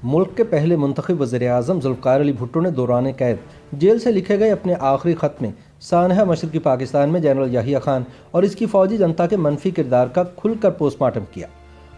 ملک کے پہلے منتخب وزیر اعظم ذوالفقار علی بھٹو نے دوران قید جیل سے لکھے گئے اپنے آخری خط میں سانحہ مشرقی پاکستان میں جنرل یحییٰ خان اور اس کی فوجی جنتا کے منفی کردار کا کھل کر پوسٹ مارٹم کیا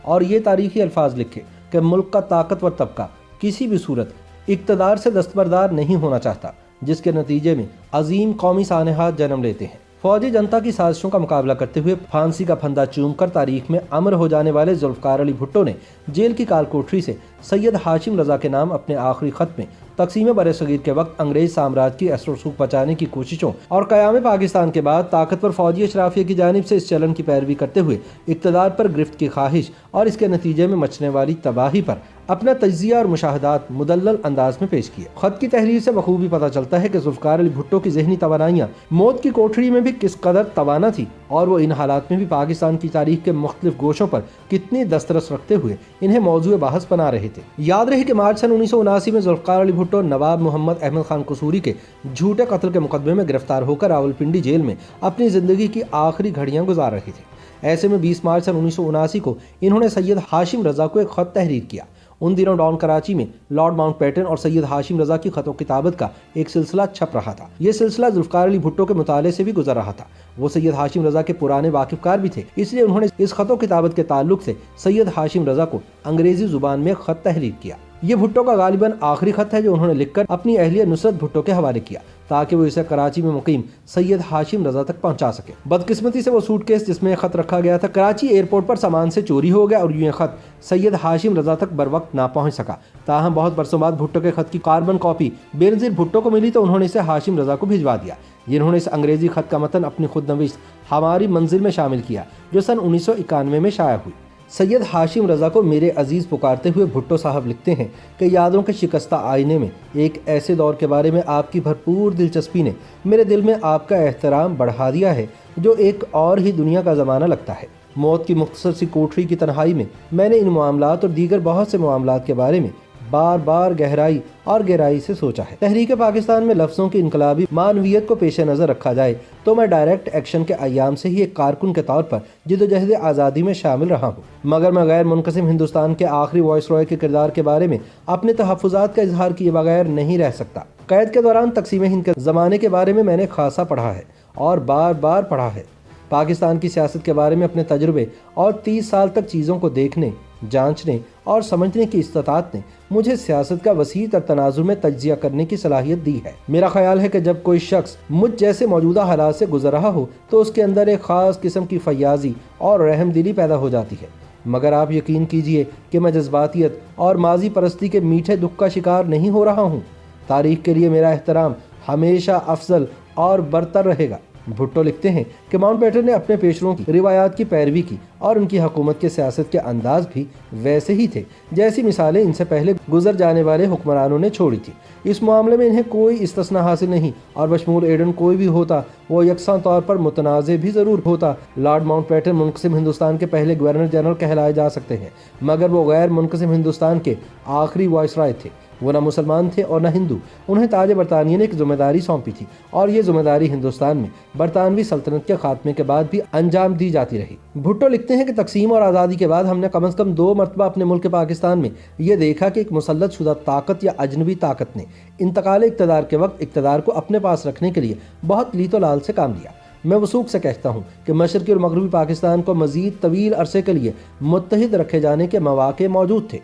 اور یہ تاریخی الفاظ لکھے کہ ملک کا طاقتور طبقہ کسی بھی صورت اقتدار سے دستبردار نہیں ہونا چاہتا، جس کے نتیجے میں عظیم قومی سانحات جنم لیتے ہیں۔ فوجی جنتا کی سازشوں کا مقابلہ کرتے ہوئے پھانسی کا پھندا چوم کر تاریخ میں امر ہو جانے والے ذوالفقار علی بھٹو نے جیل کی کال کوٹری سے سید ہاشم رضا کے نام اپنے آخری خط میں تقسیم بر صغیر کے وقت انگریز سامراج کی اثر و رسوخ بچانے کی کوششوں اور قیام پاکستان کے بعد طاقتور فوجی اشرافیہ کی جانب سے اس چلن کی پیروی کرتے ہوئے اقتدار پر گرفت کی خواہش اور اس کے نتیجے میں مچنے والی تباہی پر اپنا تجزیہ اور مشاہدات مدلل انداز میں پیش کیے۔ خط کی تحریر سے بخوبی پتہ چلتا ہے کہ ذوالفقار علی بھٹو کی ذہنی توانائیاں موت کی کوٹری میں بھی کس قدر توانا تھی اور وہ ان حالات میں بھی پاکستان کی تاریخ کے مختلف گوشوں پر کتنی دسترس رکھتے ہوئے انہیں موضوع بحث بنا رہے تھے۔ یاد رہے کہ مارچ سن 1979 میں ذوالفقار علی بھٹو نواب محمد احمد خان قصوری کے جھوٹے قتل کے مقدمے میں گرفتار ہو کر راولپنڈی جیل میں اپنی زندگی کی آخری گھڑیاں گزار رہے تھے۔ ایسے میں 20 مارچ سن 1979 کو انہوں نے سید ہاشم رضا کو ایک خط تحریر کیا۔ ان دنوں ڈاؤن کراچی میں لارڈ ماؤنٹ بیٹن اور سید ہاشم رضا کی خط و کتابت کا ایک سلسلہ چھپ رہا تھا۔ یہ سلسلہ ذوالفقار علی بھٹو کے مطالعے سے بھی گزر رہا تھا۔ وہ سید ہاشم رضا کے پرانے واقف کار بھی تھے، اس لیے انہوں نے اس خط و کتابت کے تعلق سے سید ہاشم رضا کو انگریزی زبان میں خط تحریر کیا۔ یہ بھٹو کا غالباً آخری خط ہے جو انہوں نے لکھ کر اپنی اہلیہ نصرت بھٹو کے حوالے کیا تاکہ وہ اسے کراچی میں مقیم سید ہاشم رضا تک پہنچا سکے۔ بدقسمتی سے وہ سوٹ کیس جس میں خط رکھا گیا تھا کراچی ایئرپورٹ پر سامان سے چوری ہو گیا اور یہ خط سید ہاشم رضا تک بر وقت نہ پہنچ سکا۔ تاہم بہت برسوں بعد بھٹو کے خط کی کاربن کاپی بے نظیر بھٹو کو ملی تو انہوں نے اسے ہاشم رضا کو بھجوا دیا، جنہوں نے اس انگریزی خط کا متن اپنی خود نوشت ہماری منزل میں شامل کیا جو سن 1991 میں شائع ہوئی۔ سید ہاشم رضا کو میرے عزیز پکارتے ہوئے بھٹو صاحب لکھتے ہیں کہ یادوں کے شکستہ آئینے میں ایک ایسے دور کے بارے میں آپ کی بھرپور دلچسپی نے میرے دل میں آپ کا احترام بڑھا دیا ہے جو ایک اور ہی دنیا کا زمانہ لگتا ہے۔ موت کی مختصر سی کوٹری کی تنہائی میں میں نے ان معاملات اور دیگر بہت سے معاملات کے بارے میں بار بار گہرائی اور گہرائی سے سوچا ہے۔ تحریک پاکستان میں لفظوں کی انقلابی معنویت کو پیش نظر رکھا جائے تو میں ڈائریکٹ ایکشن کے ایام سے ہی ایک کارکن کے طور پر جدوجہد آزادی میں شامل رہا ہوں، مگر میں غیر منقسم ہندوستان کے آخری وائس رائے کے کردار کے بارے میں اپنے تحفظات کا اظہار کیے بغیر نہیں رہ سکتا۔ قید کے دوران تقسیم ہند کے زمانے کے بارے میں نے خاصا پڑھا ہے اور بار بار پڑھا ہے۔ پاکستان کی سیاست کے بارے میں اپنے تجربے اور 30 سال تک چیزوں کو دیکھنے، جانچنے اور سمجھنے کی استطاعت نے مجھے سیاست کا وسیع تر تناظر میں تجزیہ کرنے کی صلاحیت دی ہے۔ میرا خیال ہے کہ جب کوئی شخص مجھ جیسے موجودہ حالات سے گزر رہا ہو تو اس کے اندر ایک خاص قسم کی فیاضی اور رحم دلی پیدا ہو جاتی ہے، مگر آپ یقین کیجئے کہ میں جذباتیت اور ماضی پرستی کے میٹھے دکھ کا شکار نہیں ہو رہا ہوں۔ تاریخ کے لیے میرا احترام ہمیشہ افضل اور برتر رہے گا۔ بھٹو لکھتے ہیں کہ ماؤنٹ بیٹن نے اپنے پیشروں کی روایات کی پیروی کی اور ان کی حکومت کے سیاست کے انداز بھی ویسے ہی تھے جیسی مثالیں ان سے پہلے گزر جانے والے حکمرانوں نے چھوڑی تھی۔ اس معاملے میں انہیں کوئی استثناء حاصل نہیں اور بشمول ایڈن کوئی بھی ہوتا وہ یکساں طور پر متنازع بھی ضرور ہوتا۔ لارڈ ماؤنٹ بیٹن منقسم ہندوستان کے پہلے گورنر جنرل کہلائے جا سکتے ہیں، مگر وہ غیر منقسم ہندوستان کے آخری وائس رائے تھے۔ وہ نہ مسلمان تھے اور نہ ہندو۔ انہیں تاج برطانیہ نے ایک ذمہ داری سونپی تھی اور یہ ذمہ داری ہندوستان میں برطانوی سلطنت کے خاتمے کے بعد بھی انجام دی جاتی رہی۔ بھٹو لکھتے ہیں کہ تقسیم اور آزادی کے بعد ہم نے کم از کم 2 مرتبہ اپنے ملک پاکستان میں یہ دیکھا کہ ایک مسلط شدہ طاقت یا اجنبی طاقت نے انتقال اقتدار کے وقت اقتدار کو اپنے پاس رکھنے کے لیے بہت لیت و لال سے کام لیا۔ میں وثوق سے کہتا ہوں کہ مشرقی اور مغربی پاکستان کو مزید طویل عرصے کے لیے متحد رکھے جانے کے مواقع موجود تھے۔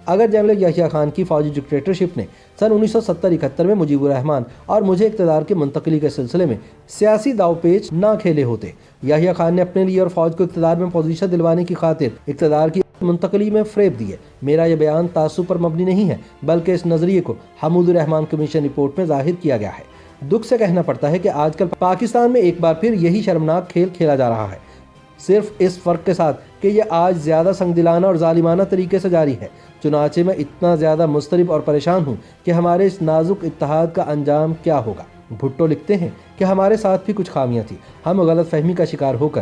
اگر جنرل یحییٰ خان کی فوجی ڈکٹیٹرشپ نے سن 1970-71 میں مجیب الرحمان اور مجھے اقتدار کی منتقلی کے سلسلے میں سیاسی داؤ پیچ نہ کھیلے ہوتے، یحییٰ خان نے اپنے لیے اور فوج کو اقتدار میں پوزیشن دلوانے کی خاطر اقتدار کی منتقلی میں فریب دیے۔ میرا یہ بیان تعصب پر مبنی نہیں ہے بلکہ اس نظریے کو حمود الرحمان کمیشن رپورٹ میں ظاہر کیا گیا ہے۔ دکھ سے کہنا پڑتا ہے کہ آج کل پاکستان میں ایک بار پھر یہی شرمناک کھیل کھیلا جا رہا ہے، صرف اس فرق کے ساتھ کہ یہ آج زیادہ سنگدلانہ اور ظالمانہ طریقے سے جاری ہے۔ چنانچہ میں اتنا زیادہ مضطرب اور پریشان ہوں کہ ہمارے اس نازک اتحاد کا انجام کیا ہوگا۔ بھٹو لکھتے ہیں کہ ہمارے ساتھ بھی کچھ خامیاں تھیں، ہم غلط فہمی کا شکار ہو کر